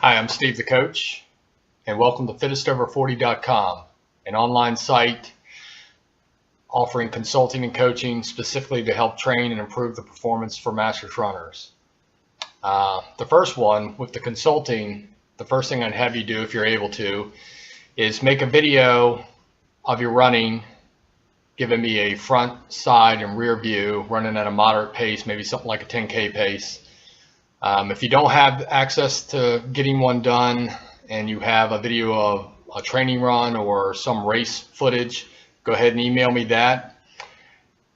Hi, I'm Steve the coach, and welcome to fittestover40.com, an online site offering consulting and coaching specifically to help train and improve the performance for masters runners. The first one, with the consulting, the first thing I'd have you do, if you're able to, is make a video of your running, giving me a front, side, and rear view, running at a moderate pace, maybe something like a 10K pace. If you don't have access to getting one done and you have a video of a training run or some race footage, go ahead and email me that.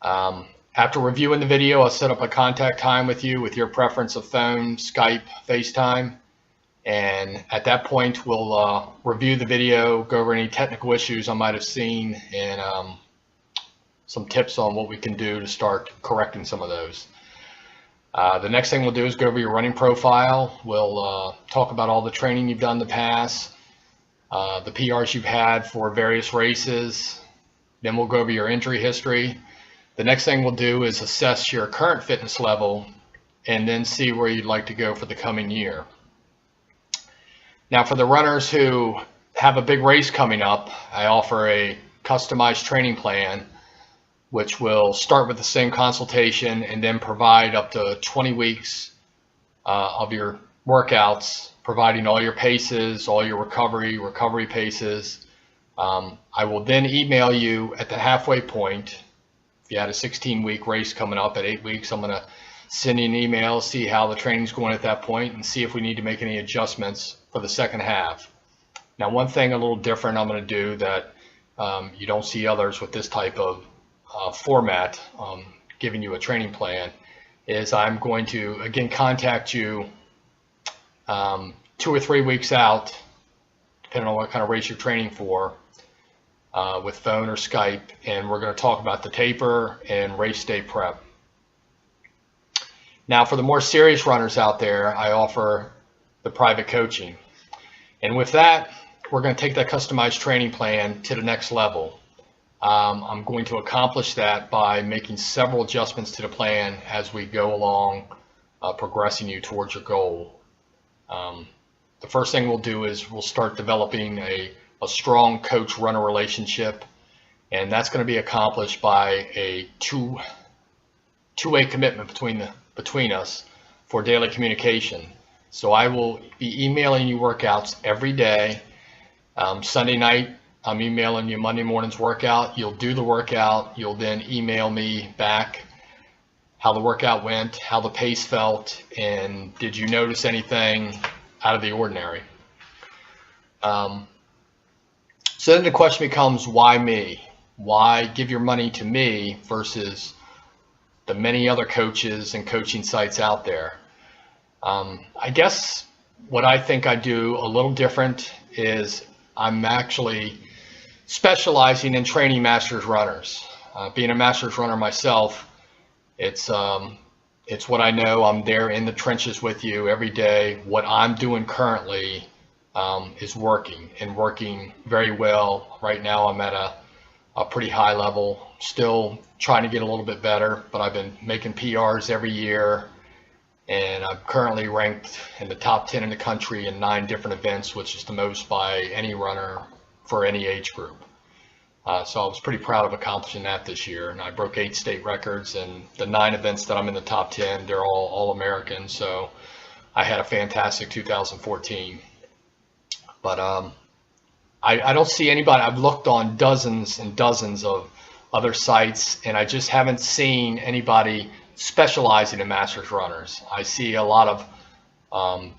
After reviewing the video, I'll set up a contact time with you with your preference of phone, Skype, FaceTime. And at that point, we'll review the video, go over any technical issues I might have seen, and some tips on what we can do to start correcting some of those. The next thing we'll do is go over your running profile. We'll talk about all the training you've done in the past, the PRs you've had for various races. Then we'll go over your injury history. The next thing we'll do is assess your current fitness level and then see where you'd like to go for the coming year. Now, for the runners who have a big race coming up, I offer a customized training plan which will start with the same consultation and then provide up to 20 weeks of your workouts, providing all your paces, all your recovery paces. I will then email you at the halfway point. If you had a 16-week race coming up at 8 weeks, I'm going to send you an email, see how the training's going at that point, and see if we need to make any adjustments for the second half. Now, one thing a little different I'm going to do that you don't see others with this type of format, giving you a training plan, is I'm going to again contact you 2 or 3 weeks out, depending on what kind of race you're training for, with phone or Skype, and we're going to talk about the taper and race day prep. Now, for the more serious runners out there, I offer the private coaching, and with that, we're going to take that customized training plan to the next level. I'm going to accomplish that by making several adjustments to the plan as we go along, progressing you towards your goal. The first thing we'll do is we'll start developing a strong coach-runner relationship, and that's going to be accomplished by a two-way commitment between us for daily communication. So I will be emailing you workouts every day. Sunday night, I'm emailing you Monday morning's workout. You'll do the workout. You'll then email me back how the workout went, how the pace felt, and did you notice anything out of the ordinary. So then the question becomes, why me? Why give your money to me versus the many other coaches and coaching sites out there? I guess what I think I do a little different is I'm actually specializing in training masters runners. Being a masters runner myself, it's what I know. I'm there in the trenches with you every day. What I'm doing currently is working and working very well. Right now I'm at a pretty high level, still trying to get a little bit better, but I've been making PRs every year, and I'm currently ranked in the top 10 in the country in 9 different events, which is the most by any runner for any age group. So I was pretty proud of accomplishing that this year, and I broke 8 state records, and the 9 events that I'm in the top 10, they're all American, so I had a fantastic 2014. But I don't see anybody. I've looked on dozens and dozens of other sites, and I just haven't seen anybody specializing in masters runners. I see a lot of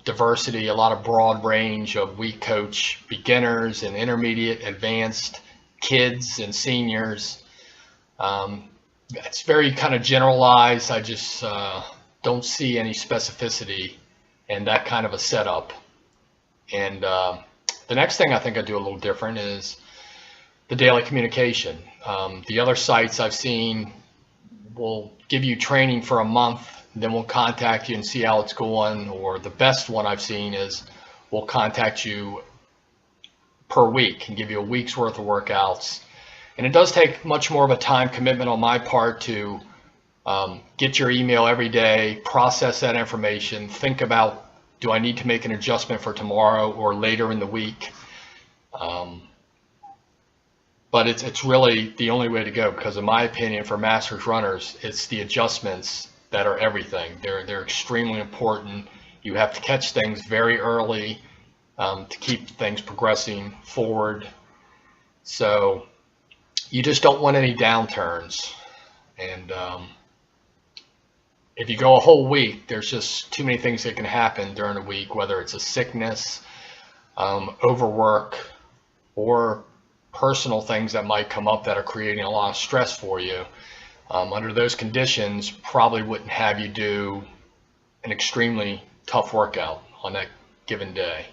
diversity, a lot of broad range of we coach beginners and intermediate, advanced, kids and seniors. It's very kind of generalized. I just don't see any specificity in that kind of a setup. And the next thing I think I do a little different is the daily communication. The other sites I've seen will give you training for a month, then we'll contact you and see how it's going, or the best one I've seen is we'll contact you per week and give you a week's worth of workouts. And it does take much more of a time commitment on my part to get your email every day, process that information, think about Do I need to make an adjustment for tomorrow or later in the week? But it's really the only way to go, because in my opinion, for masters runners, it's the adjustments that are everything. They're extremely important. You have to catch things very early to keep things progressing forward. So you just don't want any downturns. And if you go a whole week, there's just too many things that can happen during a week, whether it's a sickness, overwork, or personal things that might come up that are creating a lot of stress for you. Under those conditions, probably wouldn't have you do an extremely tough workout on that given day.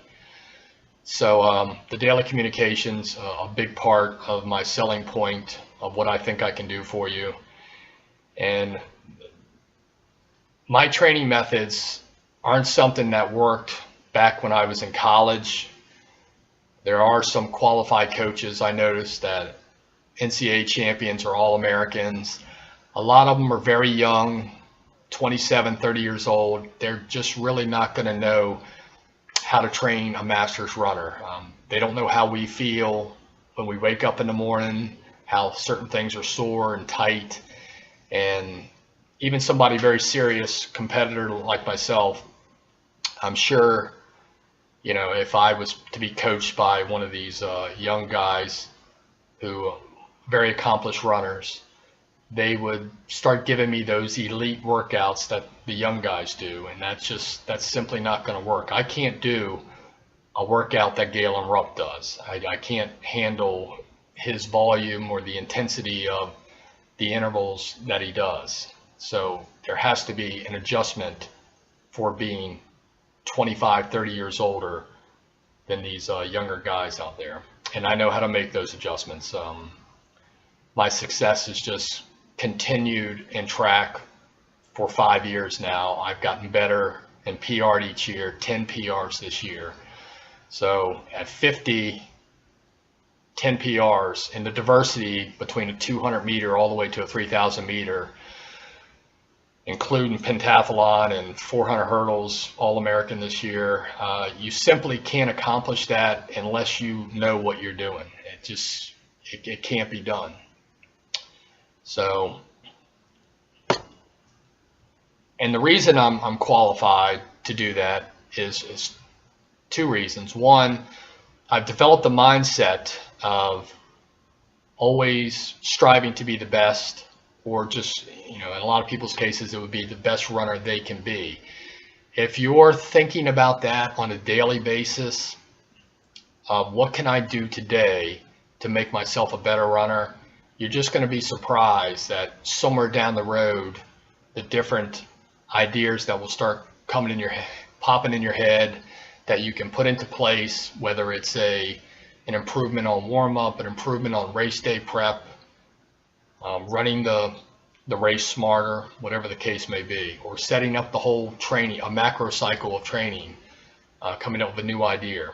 So the daily communication's a big part of my selling point of what I think I can do for you. And my training methods aren't something that worked back when I was in college. There are some qualified coaches I noticed that NCAA champions or All-Americans. A lot of them are very young, 27, 30 years old. They're just really not going to know how to train a masters runner. They don't know how we feel when we wake up in the morning, how certain things are sore and tight. And even somebody very serious competitor like myself, I'm sure, you know, if I was to be coached by one of these young guys who very accomplished runners, they would start giving me those elite workouts that the young guys do, and that's simply not going to work. I can't do a workout that Galen Rupp does. I can't handle his volume or the intensity of the intervals that he does. So there has to be an adjustment for being 25, 30 years older than these younger guys out there. And I know how to make those adjustments. My success has just continued in track for 5 years now. I've gotten better and PR'd each year, 10 PRs this year. So at 50, 10 PRs, and the diversity between a 200 meter all the way to a 3,000 meter, including pentathlon and 400 hurdles, All-American this year. You simply can't accomplish that unless you know what you're doing. It can't be done. So, and the reason I'm qualified to do that is two reasons. One, I've developed a mindset of always striving to be the best, or just, you know, in a lot of people's cases, it would be the best runner they can be. If you're thinking about that on a daily basis, what can I do today to make myself a better runner? You're just going to be surprised that somewhere down the road, the different ideas that will start coming in your head, popping in your head, that you can put into place, whether it's an improvement on warm-up, an improvement on race day prep, running the race smarter, whatever the case may be, or setting up the whole training, a macro cycle of training, coming up with a new idea.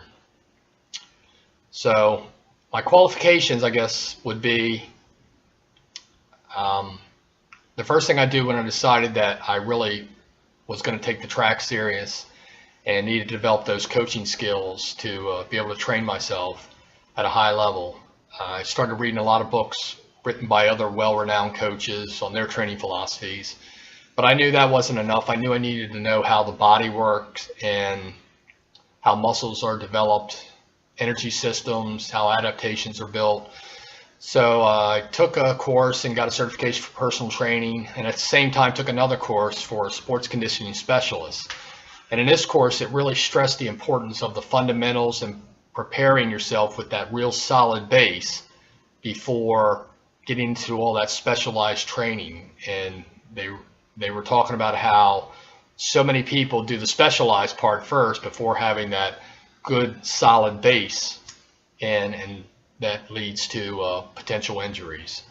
So my qualifications, I guess, would be, the first thing I do when I decided that I really was going to take the track serious and needed to develop those coaching skills to be able to train myself at a high level, I started reading a lot of books written by other well-renowned coaches on their training philosophies. But I knew that wasn't enough. I knew I needed to know how the body works and how muscles are developed, energy systems, how adaptations are built. So I took a course and got a certification for personal training, and at the same time took another course for a sports conditioning specialist. And in this course, it really stressed the importance of the fundamentals and preparing yourself with that real solid base before getting into all that specialized training. And they were talking about how so many people do the specialized part first before having that good solid base, and that leads to potential injuries.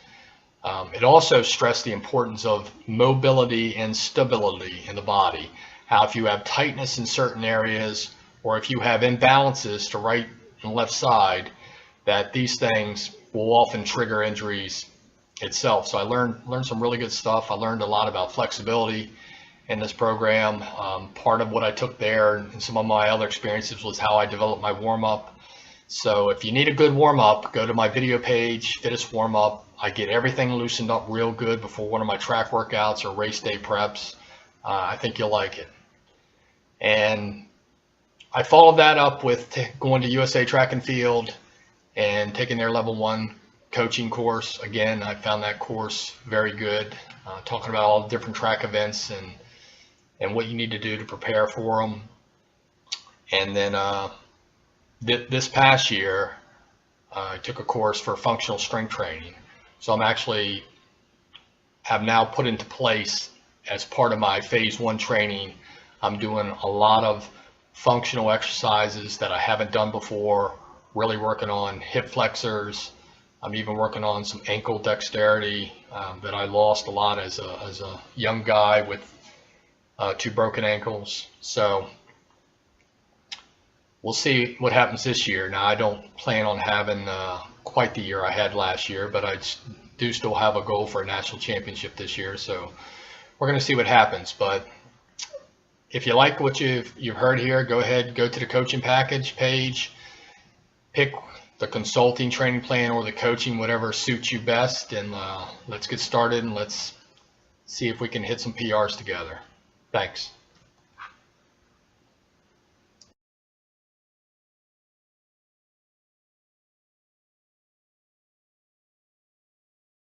It also stressed the importance of mobility and stability in the body. How if you have tightness in certain areas, or if you have imbalances to right and left side, that these things will often trigger injuries itself. So I learned some really good stuff. I learned a lot about flexibility in this program. Part of what I took there and some of my other experiences was how I developed my warm-up. So if you need a good warm-up, go to my video page, fittest warm-up. I get everything loosened up real good before one of my track workouts or race day preps. I think you'll like it. And I followed that up with going to USA Track and Field and taking their level 1 coaching course. Again, I found that course very good, talking about all the different track events and what you need to do to prepare for them. And then this past year, I took a course for functional strength training. So I'm actually have now put into place, as part of my phase 1 training, I'm doing a lot of functional exercises that I haven't done before, really working on hip flexors. I'm even working on some ankle dexterity that I lost a lot as a young guy with 2 broken ankles. So we'll see what happens this year. Now, I don't plan on having quite the year I had last year, but I do still have a goal for a national championship this year. So we're going to see what happens. But if you like what you've heard here, go ahead, go to the coaching package page, pick the consulting training plan or the coaching, whatever suits you best, and let's get started and let's see if we can hit some PRs together. Thanks.